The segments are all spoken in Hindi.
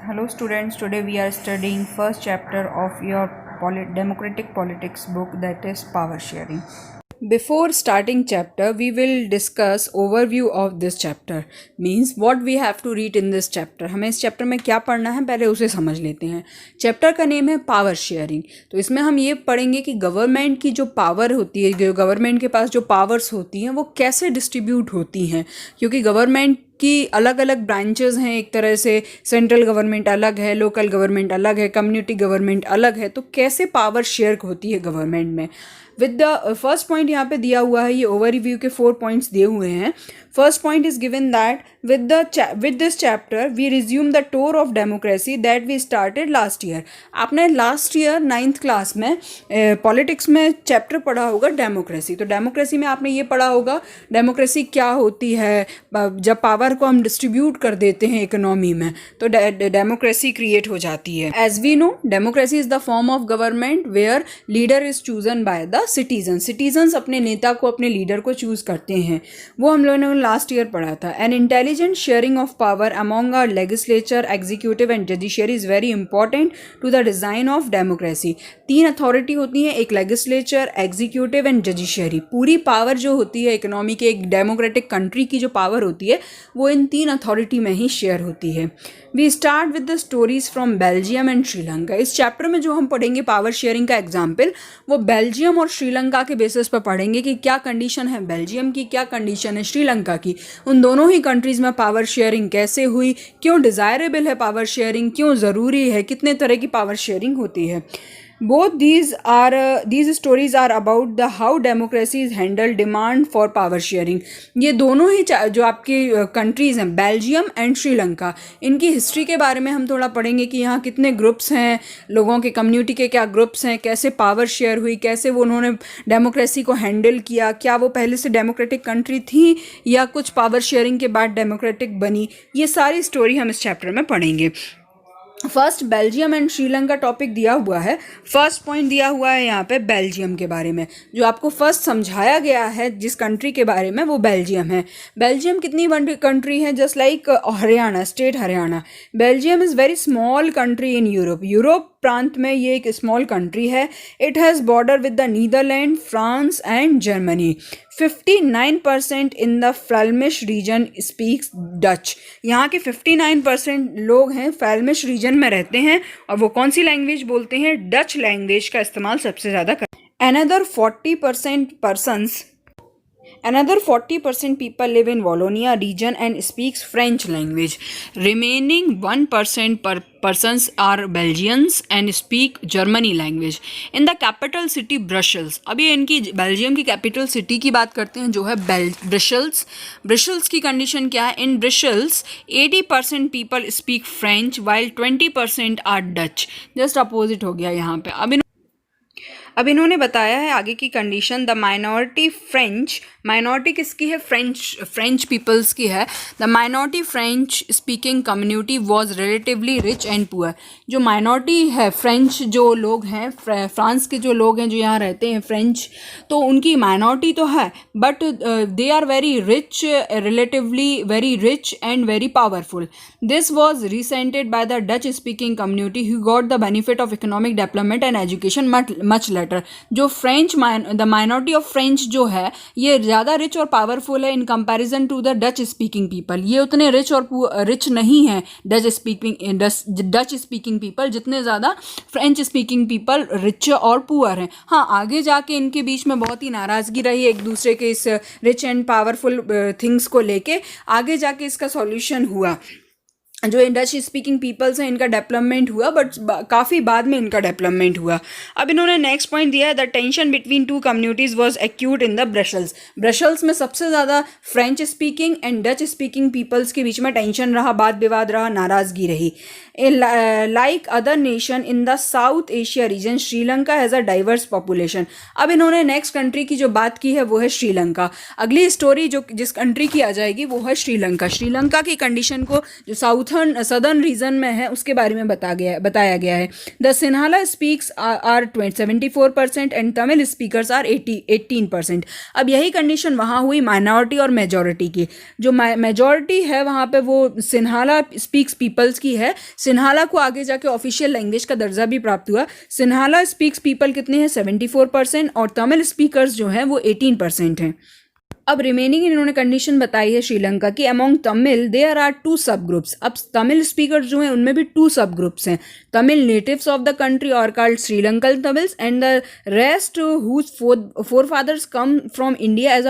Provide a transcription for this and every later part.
Hello students, today we are studying first chapter of your democratic politics book, that is power sharing. Before starting chapter, we will discuss overview of this chapter, means what we have to read in this chapter. हमें इस चैप्टर में क्या पढ़ना है पहले उसे समझ लेते हैं. चैप्टर का नेम है पावर शेयरिंग. तो इसमें हम ये पढ़ेंगे कि गवर्नमेंट की जो पावर होती है, जो गवर्नमेंट के पास जो पावर्स होती हैं वो कैसे डिस्ट्रीब्यूट होती हैं, क्योंकि गवर्नमेंट की अलग अलग ब्रांचेस हैं. एक तरह से सेंट्रल गवर्नमेंट अलग है, लोकल गवर्नमेंट अलग है, कम्युनिटी गवर्नमेंट अलग है. तो कैसे पावर शेयर होती है गवर्नमेंट में. विद द फर्स्ट पॉइंट यहाँ पे दिया हुआ है, ये ओवरव्यू के 4 पॉइंट्स दिए हुए हैं. First point is given that with this chapter we resume the tour of democracy that we started last year. आपने लास्ट ईयर 9th क्लास में पॉलिटिक्स में चैप्टर पढ़ा होगा डेमोक्रेसी. तो डेमोक्रेसी में आपने ये पढ़ा होगा डेमोक्रेसी क्या होती है, जब पावर को हम डिस्ट्रीब्यूट कर देते हैं इकोनॉमी में तो डेमोक्रेसी क्रिएट हो जाती है. As we know, democracy is the form of government where leader is chosen by the citizens अपने नेता को, अपने लीडर को चूज करते हैं. वो हम लोगों ने लास्ट ईयर पढ़ा था. An intelligent sharing of power among our legislature, executive and judiciary is very important to the design of democracy. 3 authority होती हैं, एक लेजिस्लेचर, एग्जीक्यूटिव एंड जुडिशरी. पूरी पावर जो होती है इकोनॉमी के, एक डेमोक्रेटिक कंट्री की जो पावर होती है वो इन 3 अथॉरिटी में ही शेयर होती है. We start with the stories from Belgium and Sri Lanka. इस चैप्टर में जो हम पढ़ेंगे पावर शेयरिंग का एग्जाम्पल वो बेल्जियम और श्रीलंका के बेसिस पर पढ़ेंगे कि क्या कंडीशन है बेल्जियम की, क्या कंडीशन है श्रीलंका की. उन दोनों ही कंट्रीज़ में पावर शेयरिंग कैसे हुई, क्यों डिज़ायरेबल है पावर शेयरिंग, क्यों ज़रूरी है, कितने तरह की पावर शेयरिंग होती है. Both these stories are about the how democracy is handled demand for power sharing. ये दोनों ही जो आपकी कंट्रीज़ हैं बेल्जियम एंड श्रीलंका, इनकी हिस्ट्री के बारे में हम थोड़ा पढ़ेंगे कि यहाँ कितने ग्रुप्स हैं, लोगों के कम्युनिटी के क्या ग्रुप्स हैं, कैसे पावर शेयर हुई, कैसे वो उन्होंने डेमोक्रेसी को हैंडल किया, क्या वो पहले से डेमोक्रेटिक कंट्री थी या कुछ पावर शेयरिंग के बाद डेमोक्रेटिक बनी. ये सारी स्टोरी हम इस चैप्टर में पढ़ेंगे. First Belgium and Sri Lanka topic दिया हुआ है. फर्स्ट पॉइंट दिया हुआ है यहाँ पे बेल्जियम के बारे में. जो आपको फर्स्ट समझाया गया है जिस कंट्री के बारे में वो बेल्जियम है. बेल्जियम कितनी बड़ी कंट्री है, just like Haryana, state Haryana. Belgium is very small country in Europe प्रांत में ये एक स्मॉल कंट्री है. It has border with the Netherland, France and Germany. 59% in the Flemish region speaks Dutch. यहाँ के 59% लोग हैं फ्लेमिश रीजन में रहते हैं और वो कौन सी लैंग्वेज बोलते हैं, डच लैंग्वेज का इस्तेमाल सबसे ज़्यादा करते हैं. Another 40% people live in Wallonia region and speaks French language. Remaining 1% persons are Belgians and speak Germany language. In the capital city Brussels. अभी इनकी बेल्जियम की कैपिटल सिटी की बात करते हैं जो है ब्रसेल्स. ब्रसेल्स की कंडीशन क्या है. In Brussels 80% people speak French while 20% are Dutch. Just opposite हो गया यहाँ पे. अब इन्होंने बताया है आगे की condition. The minority French, minority किसकी है, फ्रेंच पीपल्स की है. The minority French speaking community was relatively rich and poor. जो माइनॉरिटी है फ्रेंच जो लोग हैं, फ्रांस के जो लोग हैं जो यहाँ रहते हैं फ्रेंच, तो उनकी माइनॉरिटी तो है but they are very rich, relatively very rich and very powerful. This was resented by the Dutch speaking community who got the benefit of economic development and education much later. जो French the minority of French जो है ये ज़्यादा रिच और पावरफुल है in comparison to the Dutch speaking people. ये उतने रिच नहीं है डच स्पीकिंग पीपल जितने ज़्यादा फ्रेंच स्पीकिंग पीपल रिच और पुअर हैं. हाँ, आगे जाके इनके बीच में बहुत ही नाराज़गी रही एक दूसरे के इस रिच एंड पावरफुल थिंग्स को लेके. आगे जाके इसका सॉल्यूशन हुआ. जो डच स्पीकिंग पीपल्स हैं इनका डेवलपमेंट हुआ बट काफ़ी बाद में इनका डेवलपमेंट हुआ. अब इन्होंने नेक्स्ट पॉइंट दिया है the tension between 2 communities was acute in the Brussels. Brussels में सबसे ज़्यादा French speaking and Dutch speaking peoples के बीच में टेंशन रहा, वाद विवाद रहा, नाराज़गी रही. Like other nation in the south Asia region Sri Lanka has a diverse population. अब इन्होंने नेक्स्ट कंट्री की जो बात की है वो है श्रीलंका. अगली स्टोरी जो जिस कंट्री की आ जाएगी वो है श्रीलंका. श्रीलंका की कंडीशन को जो साउथ सदर्न रीजन में है उसके बारे में बताया गया है। The Sinhala speaks are 74% and Tamil speakers are 18%। अब यही कंडीशन वहाँ हुई माइनॉरिटी और मेजॉरिटी की। जो मेजॉरिटी है वहाँ पे वो सिन्हाला स्पीक्स पीपल्स की है। सिन्हाला को आगे जाके ऑफिशियल लैंग्वेज का दर्जा भी प्राप्त हुआ। सिन्हाला स्पीक्स पीपल कितने हैं? 74% और तमिल स्पीकर्स जो हैं वो 18% हैं। अब रिमेनिंग इन्होंने कंडीशन बताई है श्रीलंका की। अमोंग तमिल देयर आर 2 सब ग्रुप्स। अब तमिल स्पीकर्स जो हैं उनमें भी 2 सब ग्रुप्स हैं। Tamil natives of the country और called Sri Lankan Tamils and the rest whose forefathers come from India as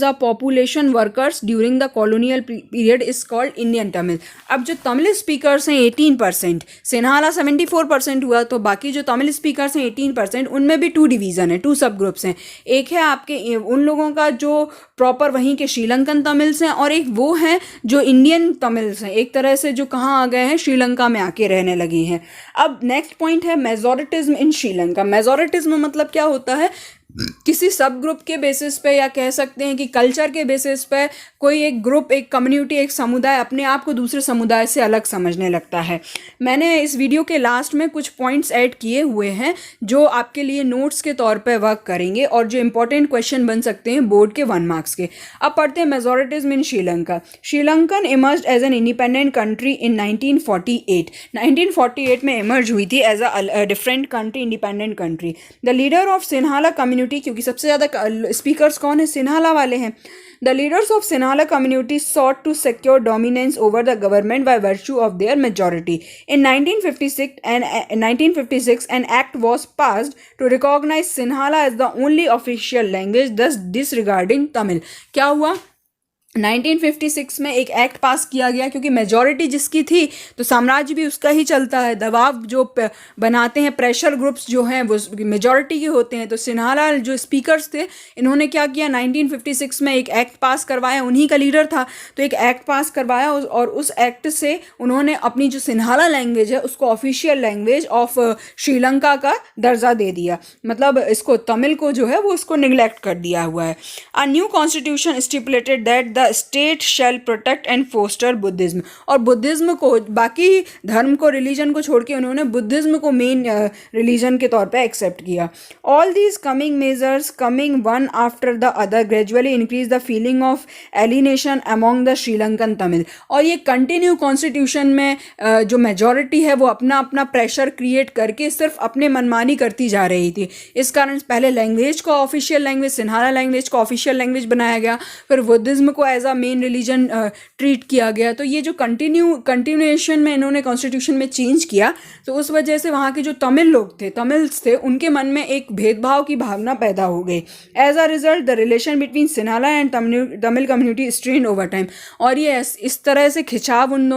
a population workers during the colonial period is called Indian Tamil। अब जो तमिल स्पीकर्स हैं 18%, सिन्हाला 74% हुआ, तो बाकी जो तमिल स्पीकर्स हैं 18%, उनमें भी 2 डिवीज़न है, 2 सब ग्रुप्स हैं। एक है आपके उन लोगों का जो प्रॉपर वहीं के श्रीलंकन तमिल्स हैं और एक वो हैं जो इंडियन तमिल्स हैं, एक तरह से जो कहाँ आ गए हैं, श्रीलंका में आके रहने लगे हैं। अब नेक्स्ट पॉइंट है मेजोरिटिज्म इन श्रीलंका। मेजोरिटिज्म मतलब क्या होता है? किसी सब ग्रुप के बेसिस पे या कह सकते हैं कि कल्चर के बेसिस पे कोई एक ग्रुप, एक कम्युनिटी, एक समुदाय अपने आप को दूसरे समुदाय से अलग समझने लगता है। मैंने इस वीडियो के लास्ट में कुछ पॉइंट्स ऐड किए हुए हैं जो आपके लिए नोट्स के तौर पे वर्क करेंगे और जो इंपॉर्टेंट क्वेश्चन बन सकते हैं बोर्ड के 1 मार्क्स के। अब पढ़ते हैं majoritism in Sri Lanka. Sri Lankan emerge as an independent country in 1948। 1948 में इमर्ज हुई थी as a different country, independent country. The leader of Sinhala community, क्योंकि सबसे ज़्यादा स्पीकर्स कौन है? सिन्हाला वाले हैं। The leaders of Sinhala community sought to secure dominance over the government by virtue of their majority. In 1956, an act was passed to recognize Sinhala as the only official language, thus disregarding Tamil. क्या हुआ? 1956 में एक एक्ट पास किया गया, क्योंकि मेजॉरिटी जिसकी थी तो साम्राज्य भी उसका ही चलता है। दबाव जो बनाते हैं, प्रेशर ग्रुप्स जो हैं वो मेजॉरिटी के होते हैं। तो सिन्हाला जो स्पीकर्स थे, इन्होंने क्या किया? 1956 में एक एक्ट पास करवाया, उन्हीं का लीडर था, तो एक एक्ट पास करवाया और उस एक्ट से उन्होंने अपनी जो सिन्हाला लैंग्वेज है उसको ऑफिशियल लैंग्वेज ऑफ श्रीलंका का दर्जा दे दिया। मतलब इसको, तमिल को जो है वो उसको निगलेक्ट कर दिया हुआ है। A new constitution stipulated that state shall protect and foster Buddhism. और बुद्धिज्म को, बाकी धर्म को, रिलीजन को छोड़ के उन्होंने बुद्धिज्म को मेन रिलीजन के तौर पे एक्सेप्ट किया। All these coming measures coming one after the other gradually increase the feeling of alienation among the Sri Lankan Tamil. और ये कंटिन्यू कॉन्स्टिट्यूशन में जो मेजॉरिटी है वो अपना अपना प्रेशर क्रिएट करके सिर्फ अपने मनमानी करती जा रही थी। इस कारण पहले लैंग्वेज को ऑफिशियल लैंग्वेज, सिन्हाला लैंग्वेज को ऑफिशियल लैंग्वेज बनाया गया, फिर बुद्धिज्म को as a main religion treat किया गया। तो ये जो कंटिन्यूएशन में इन्होंने कॉन्स्टिट्यूशन में चेंज किया, तो उस वजह से वहाँ के जो तमिल लोग थे, तमिल्स थे, उनके मन में एक भेदभाव की भावना पैदा हो गई। As a result the relation between Sinhala and Tamil community strained over time. और ये इस तरह से खिंचाव उन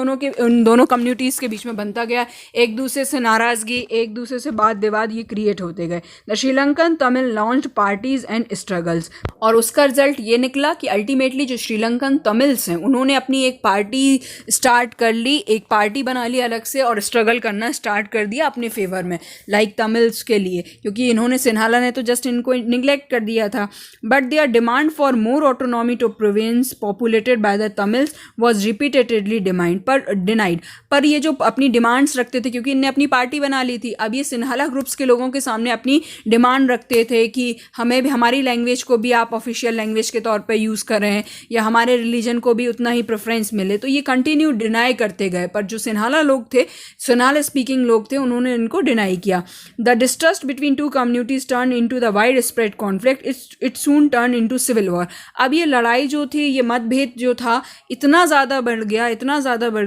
दोनों कम्युनिटीज़ के बीच में बनता गया, एक दूसरे से नाराज़गी, एक दूसरे से वाद विवाद ये क्रिएट होते गए। The Sri Lankan Tamil launched parties and struggles. और उसका रिजल्ट ये निकला कि अल्टीमेटली जो श्रीलंकन तमिल्स हैं उन्होंने अपनी एक पार्टी स्टार्ट कर ली, एक पार्टी बना ली अलग से और स्ट्रगल करना स्टार्ट कर दिया अपने फेवर में, लाइक तमिल्स के लिए, क्योंकि इन्होंने, सिन्हाला ने तो जस्ट इनको निगलेक्ट कर दिया था। But their demand for more autonomy to province populated by the Tamils was repeatedly denied. पर ये जो अपनी डिमांड्स रखते थे, क्योंकि इनने अपनी पार्टी बना ली थी, अब ये सिन्हाला ग्रुप्स के लोगों के सामने अपनी डिमांड रखते थे कि हमें भी, हमारी लैंग्वेज को भी आप ऑफिशियल लैंग्वेज के तौर पे यूज़ कर रहे हैं या हमारे रिलीजन को भी उतना ही प्रेफरेंस मिले। तो ये कंटिन्यू डिनाई करते गए, पर जो सिन्हाला लोग थे, सिन्हाला स्पीकिंग लोग थे, उन्होंने इनको डिनाई किया। The distrust between 2 communities turn into the wide spread conflict, it soon turn into civil war. अब ये लड़ाई जो थी, ये मतभेद जो था, इतना ज़्यादा बढ़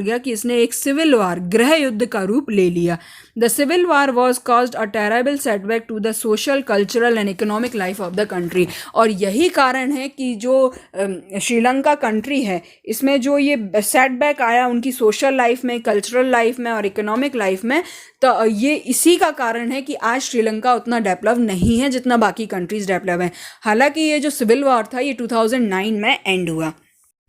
गया कि इसने एक सिविल वार, गृह युद्ध का रूप ले लिया। The civil war was caused a terrible setback to the social, cultural and economic life of the country. और यही कारण है कि जो श्रीलंका कंट्री है, इसमें जो ये सेटबैक आया उनकी सोशल लाइफ में, कल्चरल लाइफ में और इकोनॉमिक लाइफ में, तो ये इसी का कारण है कि आज श्रीलंका उतना डेवलप नहीं है जितना बाकी कंट्रीज़ डेवलप हैं। हालांकि ये जो सिविल वॉर था ये 2009 में एंड हुआ।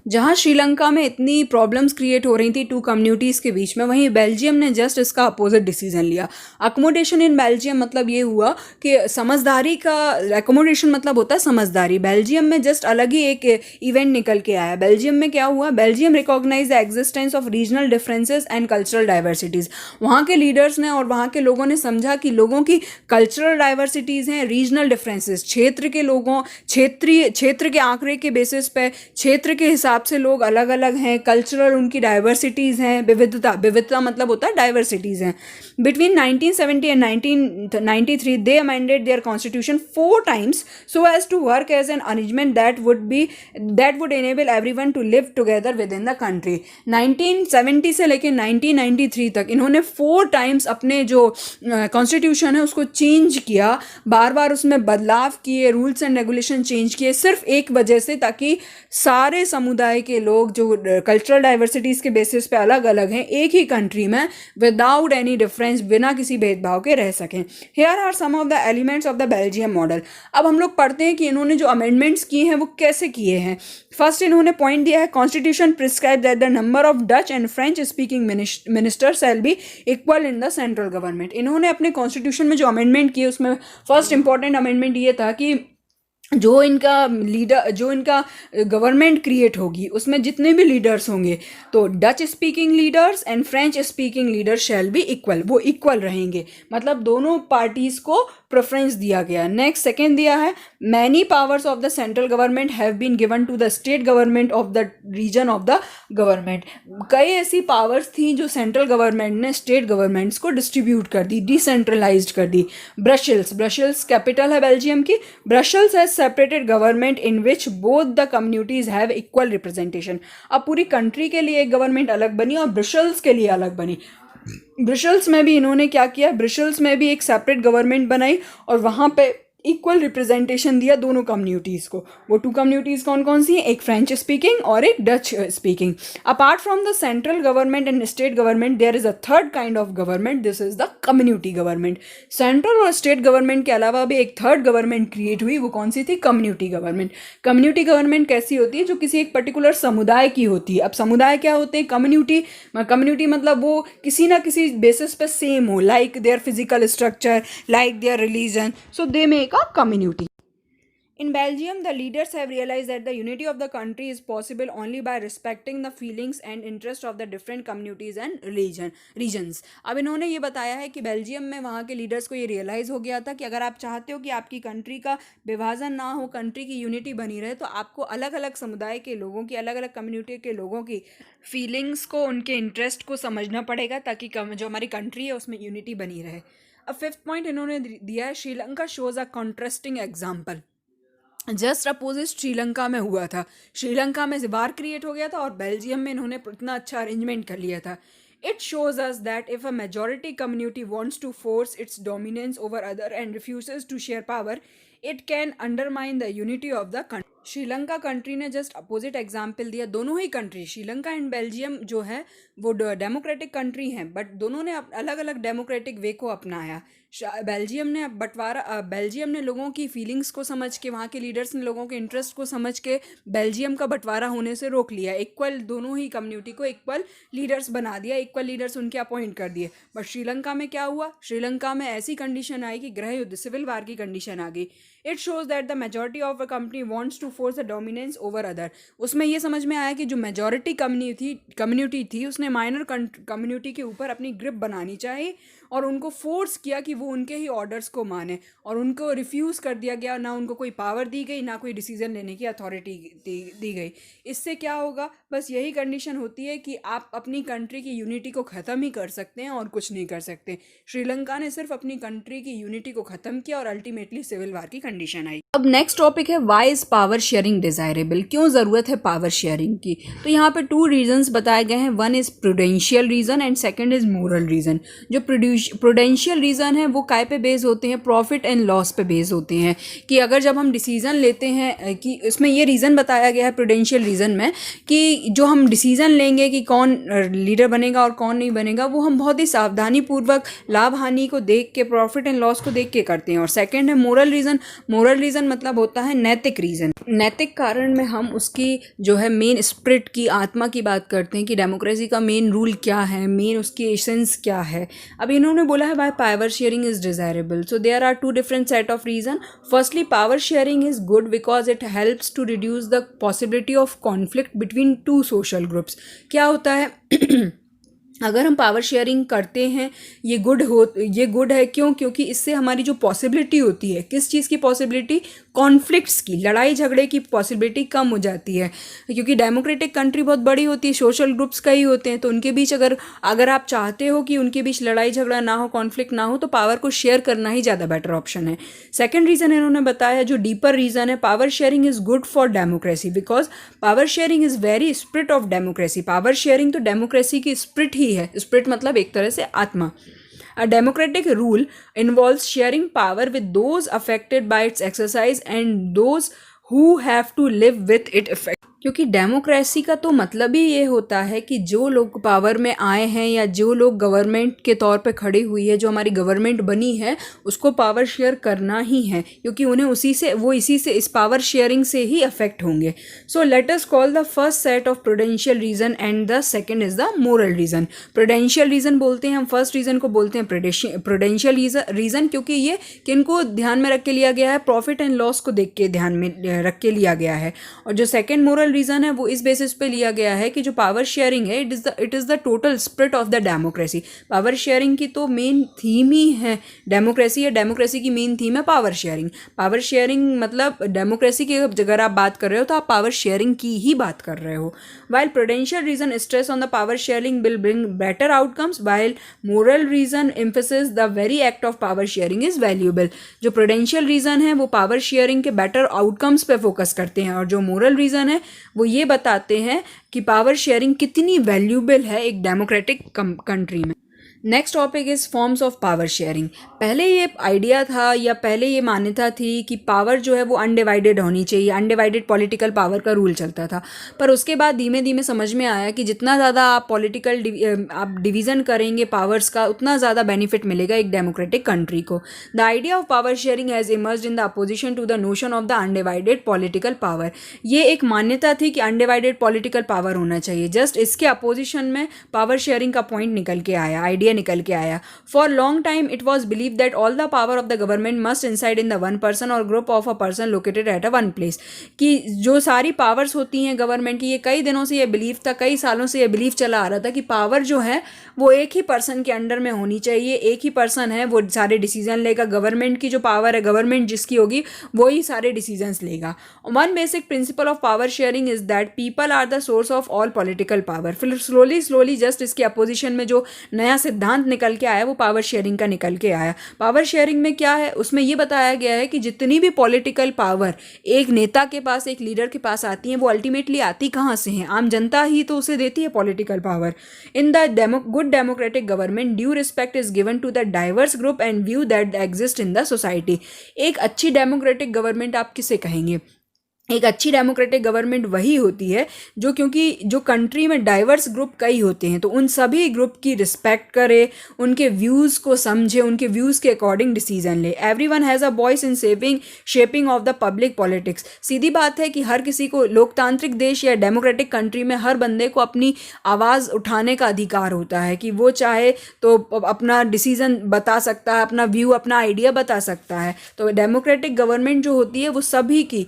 जहाँ श्रीलंका में इतनी प्रॉब्लम्स क्रिएट हो रही थी टू कम्युनिटीज़ के बीच में, वहीं बेल्जियम ने जस्ट इसका अपोजिट डिसीजन लिया। अकोमोडेशन इन बेल्जियम मतलब ये हुआ कि समझदारी का, अकोमोडेशन मतलब होता है समझदारी। बेल्जियम में जस्ट अलग ही एक इवेंट निकल के आया। बेल्जियम में क्या हुआ, Belgium recognise the existence of regional differences and cultural diversities. वहाँ के लीडर्स ने और वहाँ के लोगों ने समझा कि लोगों की कल्चरल डाइवर्सिटीज़ हैं, रीजनल डिफरेंसेस, क्षेत्र के लोगों, क्षेत्र के आंकड़े के बेसिस पे, क्षेत्र के हिसाब से लोग अलग अलग हैं, कल्चरल उनकी डाइवर्सिटीज़ हैं, विविधता मतलब होता है डाइवर्सिटीज़ हैं। Between 1970 and 1993 they amended their constitution 4 times so as to work as an arrangement that would enable everyone to live together within the country। 1970 से लेकर 1993 तक इन्होंने 4 times अपने जो कॉन्स्टिट्यूशन है उसको चेंज किया, बार बार उसमें बदलाव किए, रूल्स एंड रेगुलेशन चेंज किए, सिर्फ एक वजह से, ताकि सारे समुदाय के लोग जो कल्चरल डाइवर्सिटीज़ के बेसिस पे अलग अलग हैं एक ही कंट्री में विदाउट एनी डिफरेंस, बिना किसी भेदभाव के रह सकें। Here are some of the elements of the Belgium model. अब हम लोग पढ़ते हैं कि इन्होंने जो अमेंडमेंट्स किए हैं वो कैसे किए हैं। फर्स्ट इन्होंने पॉइंट दिया है, constitution prescribe that the number of Dutch and French speaking minister shall be equal in the central government. इन्होंने अपने कॉन्स्टिट्यूशन में जो अमेंडमेंट किए उसमें फर्स्ट इंपॉर्टेंट अमेंडमेंट ये था कि जो इनका गवर्नमेंट क्रिएट होगी उसमें जितने भी लीडर्स होंगे तो Dutch speaking leaders and French speaking leaders shall be equal, वो इक्वल रहेंगे, मतलब दोनों पार्टीज़ को प्रेफरेंस दिया गया। नेक्स्ट सेकेंड दिया है, many powers of the central government have been given to the state government of the region of the government. कई ऐसी पावर्स थी जो सेंट्रल गवर्नमेंट ने स्टेट गवर्नमेंट्स को डिस्ट्रीब्यूट कर दी, डिसेंट्रलाइज्ड कर दी। ब्रसेल्स कैपिटल है बेल्जियम की। Brussels has separated government in which both the communities have equal representation. अब पूरी कंट्री के लिए एक गवर्नमेंट अलग बनी और ब्रसेल्स के लिए अलग बनी। ब्रसेल्स में भी इन्होंने क्या किया, ब्रसेल्स में भी एक सेपरेट गवर्नमेंट बनाई और वहाँ पे इक्वल रिप्रेजेंटेशन दिया दोनों कम्युनिटीज़ को। वो 2 कम्युनिटीज़ कौन कौन सी हैं, एक फ्रेंच स्पीकिंग और एक Dutch speaking. Apart from the central government and state government there is a third kind of government, this is the community government. Central और स्टेट गवर्नमेंट के अलावा भी एक थर्ड गवर्नमेंट क्रिएट हुई, वो कौन सी थी, कम्युनिटी गवर्नमेंट। कम्युनिटी गवर्नमेंट कैसी होती है, जो किसी एक पर्टिकुलर समुदाय की होती है। अब समुदाय क्या होते हैं, कम्युनिटी मतलब वो किसी ना किसी बेसिस पे सेम हो, like their physical structure, like their religion, so they make a community. In Belgium, the leaders have realized that the unity of the country is possible only by respecting the feelings and interests of the different communities and regions. अब इन्होंने ये बताया है कि बेल्जियम में वहाँ के लीडर्स को ये रियलाइज़ हो गया था कि अगर आप चाहते हो कि आपकी कंट्री का विभाजन ना हो, कंट्री की यूनिटी बनी रहे, तो आपको अलग अलग समुदाय के लोगों की, अलग अलग कम्युनिटी के लोगों की फीलिंग्स को, उनके इंटरेस्ट को समझना पड़ेगा, ताकि जो हमारी कंट्री है उसमें यूनिटी बनी रहे। अब 5th पॉइंट इन्होंने दिया है, श्रीलंका शोज़ अ contrasting example. Just opposite Sri Lanka में हुआ था, श्रीलंका में वार क्रिएट हो गया था और बेल्जियम में इन्होंने इतना अच्छा अरेंजमेंट कर लिया था। It shows us that if a majority community wants to force its dominance over other and refuses to share power, it can undermine the unity of the country. Sri Lanka country ने जस्ट अपोजिट एग्जाम्पल दिया। दोनों ही कंट्री, श्रीलंका एंड बेल्जियम जो है वो डेमोक्रेटिक कंट्री हैं, बट दोनों ने अलग अलग डेमोक्रेटिक वे को अपनाया। बेल्जियम ने लोगों की फीलिंग्स को समझ के, वहाँ के लीडर्स ने लोगों के इंटरेस्ट को समझ के बेल्जियम का बंटवारा होने से रोक लिया। इक्वल दोनों ही कम्युनिटी को इक्वल लीडर्स बना दिया, इक्वल लीडर्स उनके अपॉइंट कर दिए। बट श्रीलंका में क्या हुआ, श्रीलंका में ऐसी कंडीशन आई कि गृह युद्ध, सिविल वार की कंडीशन आ गई। It shows that the majority of a company wants to force the dominance over other. उसमें ये समझ में आया कि जो मेजॉरिटी कम्युनिटी थी उसने माइनर कम्युनिटी के ऊपर अपनी ग्रिप बनानी चाहिए और उनको फोर्स किया कि वो उनके ही ऑर्डर्स को माने, और उनको रिफ्यूज़ कर दिया गया, ना उनको कोई पावर दी गई, ना कोई डिसीजन लेने की अथॉरिटी दी गई। इससे क्या होगा, बस यही कंडीशन होती है कि आप अपनी कंट्री की यूनिटी को ख़त्म ही कर सकते हैं और कुछ नहीं कर सकते। श्रीलंका ने सिर्फ अपनी कंट्री की यूनिटी को ख़त्म किया और अल्टीमेटली सिविल वार की कंडीशन आई। अब नेक्स्ट टॉपिक है, why is power sharing desirable, क्यों ज़रूरत है पावर शेयरिंग की। तो यहाँ पे 2 रीजंस बताए गए हैं, one is prudential reason and second is moral reason. जो प्रूडेंशियल रीज़न है वो काय पे बेस होते हैं, प्रॉफिट एंड लॉस पे बेस होते हैं, कि अगर जब हम डिसीज़न लेते हैं कि इसमें ये रीज़न बताया गया है प्रूडेंशियल रीज़न में कि जो हम डिसीज़न लेंगे कि कौन लीडर बनेगा और कौन नहीं बनेगा, वो हम बहुत ही सावधानीपूर्वक लाभ हानि को देख के, प्रॉफिट एंड लॉस को देख के करते हैं। और सेकेंड है मोरल रीज़न। मोरल रीज़न मतलब होता है नैतिक रीज़न। नैतिक कारण में हम उसकी जो है मेन स्पिरिट की, आत्मा की बात करते हैं कि डेमोक्रेसी का मेन रूल क्या है, मेन उसकी एसेंस क्या है। अब इन्होंने बोला है why power sharing is desirable. So there are two different set of reason. Firstly, power sharing is good because it helps to reduce the possibility of conflict between two social groups. क्या होता है अगर हम पावर शेयरिंग करते हैं, ये गुड है। क्यों? क्योंकि इससे हमारी जो पॉसिबिलिटी होती है, किस चीज़ की पॉसिबिलिटी? कॉन्फ्लिक्ट्स की, लड़ाई झगड़े की पॉसिबिलिटी कम हो जाती है। क्योंकि डेमोक्रेटिक कंट्री बहुत बड़ी होती है, सोशल ग्रुप्स का ही होते हैं, तो उनके बीच अगर आप चाहते हो कि उनके बीच लड़ाई झगड़ा ना हो, कॉन्फ्लिक्ट ना हो, तो पावर को शेयर करना ही ज़्यादा बेटर ऑप्शन है। सेकेंड रीज़न इन्होंने बताया, जो डीपर रीज़न है, power sharing is good for democracy because power sharing is very spirit of democracy. Power sharing तो डेमोक्रेसी की स्पिरिट ही है। स्पिरिट मतलब एक तरह से आत्मा। A democratic rule involves sharing power with those affected by its exercise and those who have to live with it effectively. क्योंकि डेमोक्रेसी का तो मतलब ही ये होता है कि जो लोग पावर में आए हैं या जो लोग गवर्नमेंट के तौर पे खड़ी हुई है, जो हमारी गवर्नमेंट बनी है, उसको पावर शेयर करना ही है, क्योंकि उन्हें इसी से इस पावर शेयरिंग से ही अफेक्ट होंगे। So let us call the first set of prudential reason and the second is the moral reason. Prudential reason बोलते हैं हम, फर्स्ट रीजन को बोलते हैं प्रूडेंशियल रीजन, क्योंकि ये किनको ध्यान में रख के लिया गया है? प्रॉफिट एंड लॉस को देख के ध्यान में रख के लिया गया है। और जो सेकेंड मोरल रीजन है वो इस बेसिस पे लिया गया है कि जो पावर शेयरिंग है, it is the total spirit of the democracy. Power sharing की तो मेन थीम ही है डेमोक्रेसी, है डेमोक्रेसी की मेन थीम है पावर शेयरिंग। पावर शेयरिंग मतलब डेमोक्रेसी की अगर आप बात कर रहे हो तो आप पावर शेयरिंग की ही बात कर रहे हो। While prudential reason stress on the power sharing will bring better outcomes, while moral reason emphasis the very act of power sharing is valuable. जो प्रूडेंशियल रीजन है वो पावर शेयरिंग के बेटर आउटकम्स पे फोकस करते हैं, और जो मोरल रीजन है वो ये बताते हैं कि पावर शेयरिंग कितनी वैल्यूएबल है एक डेमोक्रेटिक कंट्री में। Next topic is forms of power sharing. पहले ये आइडिया था या पहले ये मान्यता थी कि पावर जो है वो अनडिवाइडेड होनी चाहिए, अनडिवाइडेड पॉलिटिकल पावर का रूल चलता था। पर उसके बाद धीमे धीमे समझ में आया कि जितना ज़्यादा आप आप डिवीज़न करेंगे पावर्स का, उतना ज़्यादा बेनिफिट मिलेगा एक डेमोक्रेटिक कंट्री को। The idea of power sharing has emerged in the opposition to the notion of the undivided political power. ये एक मान्यता थी कि अनडिवाइडेड पॉलिटिकल पावर होना चाहिए, जस्ट इसके अपोजिशन में पावर शेयरिंग का पॉइंट निकल के आया, आइडिया निकल के आया। For long time it was believe that all the power of the government must inside in the one person और group of a person located at a one place. कि जो सारी पावर्स होती हैं गवर्नमेंट की, ये कई दिनों से ये बिलीव था, कई सालों से ये बिलीव चला आ रहा था कि पावर जो है वो एक ही पर्सन के अंडर में होनी चाहिए, एक ही पर्सन है वो सारे डिसीजन लेगा। गवर्नमेंट की जो पावर है, गवर्नमेंट जिसकी होगी वो ही सारे डिसीजंस लेगा। One basic principle of power sharing is that people are the source of all political power. फिर स्लोली जस्ट इसके अपोजिशन में जो नया सिद्धांत निकल के आया वो पावर शेयरिंग का निकल के आया। पावर शेयरिंग में क्या है, उसमें ये बताया गया है कि जितनी भी पॉलिटिकल पावर एक नेता के पास, एक लीडर के पास आती है, वो अल्टीमेटली आती कहाँ से हैं? आम जनता ही तो उसे देती है political power. In the good democratic government due respect is given to the diverse group and view that exist in the society. एक अच्छी डेमोक्रेटिक गवर्नमेंट आप किसे कहेंगे? एक अच्छी डेमोक्रेटिक गवर्नमेंट वही होती है जो, क्योंकि जो कंट्री में डाइवर्स ग्रुप कई होते हैं तो उन सभी ग्रुप की रिस्पेक्ट करे, उनके व्यूज़ को समझे, उनके व्यूज़ के अकॉर्डिंग डिसीजन ले। Everyone has a voice in shaping of the public politics. सीधी बात है कि हर किसी को, लोकतांत्रिक देश या डेमोक्रेटिक कंट्री में हर बंदे को अपनी आवाज़ उठाने का अधिकार होता है कि वो चाहे तो अपना डिसीजन बता सकता है, अपना व्यू, अपना आइडिया बता सकता है। तो डेमोक्रेटिक गवर्नमेंट जो होती है वो सभी की,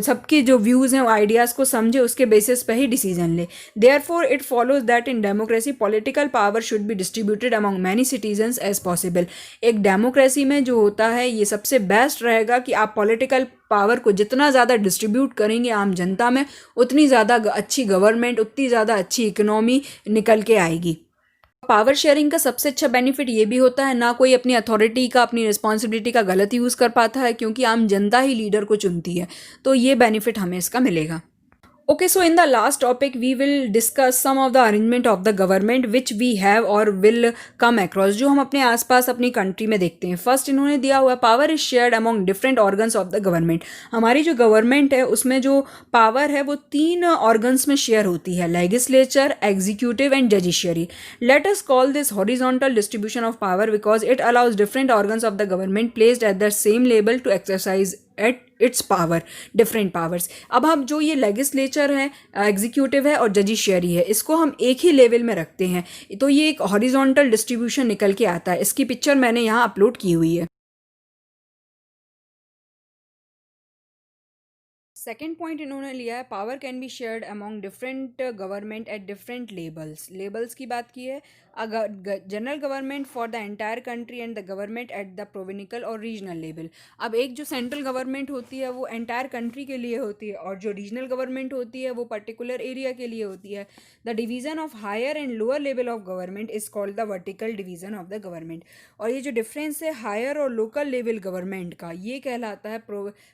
सबके जो व्यूज़ हैं, आइडियाज़ को समझे, उसके बेसिस पे ही डिसीजन ले। Therefore it follows that in democracy political power should be distributed among many citizens as possible. एक डेमोक्रेसी में जो होता है ये सबसे बेस्ट रहेगा कि आप पॉलिटिकल पावर को जितना ज़्यादा डिस्ट्रीब्यूट करेंगे आम जनता में, उतनी ज़्यादा अच्छी गवर्नमेंट, उतनी ज़्यादा अच्छी इकोनॉमी निकल के आएगी। पावर शेयरिंग का सबसे अच्छा बेनिफिट ये भी होता है, ना कोई अपनी अथॉरिटी का, अपनी रिस्पॉन्सिबिलिटी का गलत यूज़ कर पाता है, क्योंकि आम जनता ही लीडर को चुनती है। तो ये बेनिफिट हमें इसका मिलेगा। Okay, so in the last topic we will discuss some of the arrangement of the government which we have or will come across, जो हम अपने आसपास अपनी कंट्री में देखते हैं। फर्स्ट इन्होंने दिया हुआ power is shared among different organs of the government. हमारी जो गवर्नमेंट है उसमें जो पावर है वो 3 ऑर्गन्स में शेयर होती है, legislature, executive and judiciary. Let us call this horizontal distribution of power because it allows different organs of the government placed at the same level to exercise at its power, different powers. अब हम जो ये लेजिस्लेचर है, एग्जीक्यूटिव है और जडिशियरी है, इसको हम एक ही लेवल में रखते हैं, तो ये एक हॉरिजॉन्टल डिस्ट्रीब्यूशन निकल के आता है। इसकी पिक्चर मैंने यहाँ अपलोड की हुई है। सेकेंड पॉइंट इन्होंने लिया है, power can be shared among different government at different levels. Levels की बात की है, general government for the entire country and the government at the provincial और रीजनल लेवल। अब एक जो सेंट्रल गवर्नमेंट होती है वो एंटायर कंट्री के लिए होती है, और जो रीजनल गवर्नमेंट होती है वो पर्टिकुलर एरिया के लिए होती है। The division of higher and lower level of government is called the vertical division of the government. और ये जो डिफरेंस है हायर और लोकल लेवल गवर्नमेंट का, ये कहलाता है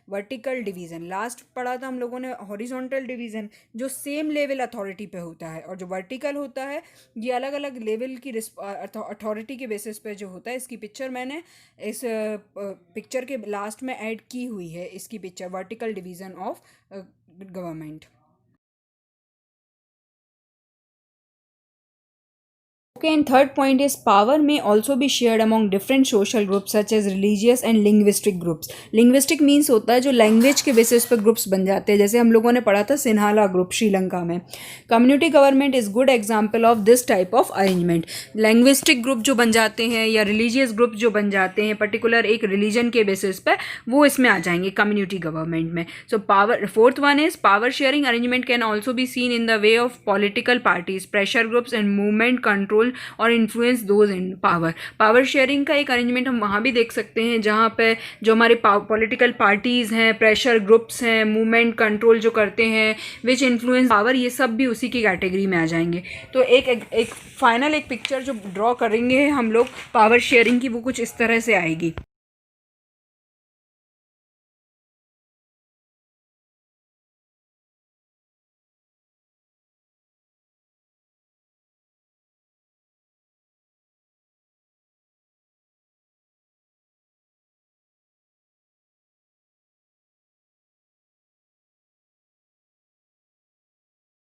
वर्टिकल डिवीजन। लास्ट पढ़ा था हम लोगों ने हॉरिजॉन्टल डिवीजन, जो सेम लेवल अथॉरिटी पे होता है, और जो वर्टिकल होता है ये अलग अलग लेवल की अथॉरिटी के बेसिस पे जो होता है। इसकी पिक्चर मैंने इस पिक्चर के लास्ट में ऐड की हुई है, इसकी picture vertical division of government. Okay, and third point is power may also be shared among different social groups such as religious and linguistic groups. Linguistic means होता है जो लैंग्वेज के बेसिस पर ग्रुप्स बन जाते हैं, जैसे हम लोगों ने पढ़ा था सिन्हाला ग्रुप श्रीलंका में। Community government is good example of this type of arrangement. Linguistic group जो बन जाते हैं या रिलीजियस ग्रुप जो बन जाते हैं पर्टिकुलर एक रिलीजन के बेसिस पर, वो इसमें आ जाएंगे कम्युनिटी गवर्नमेंट में। So power, fourth one is power sharing arrangement can also be seen in the way of political parties, pressure groups and movement control और influence those in power. Power sharing का एक अरेंजमेंट हम वहाँ भी देख सकते हैं जहाँ पे जो हमारे पॉलिटिकल पार्टीज़ हैं, प्रेशर ग्रुप्स हैं, मूवमेंट कंट्रोल जो करते हैं, विच इन्फ्लुएंस पावर, ये सब भी उसी की कैटेगरी में आ जाएंगे। तो एक फाइनल एक पिक्चर जो ड्रॉ करेंगे हम लोग पावर शेयरिंग की, वो कुछ इस तरह से आएगी।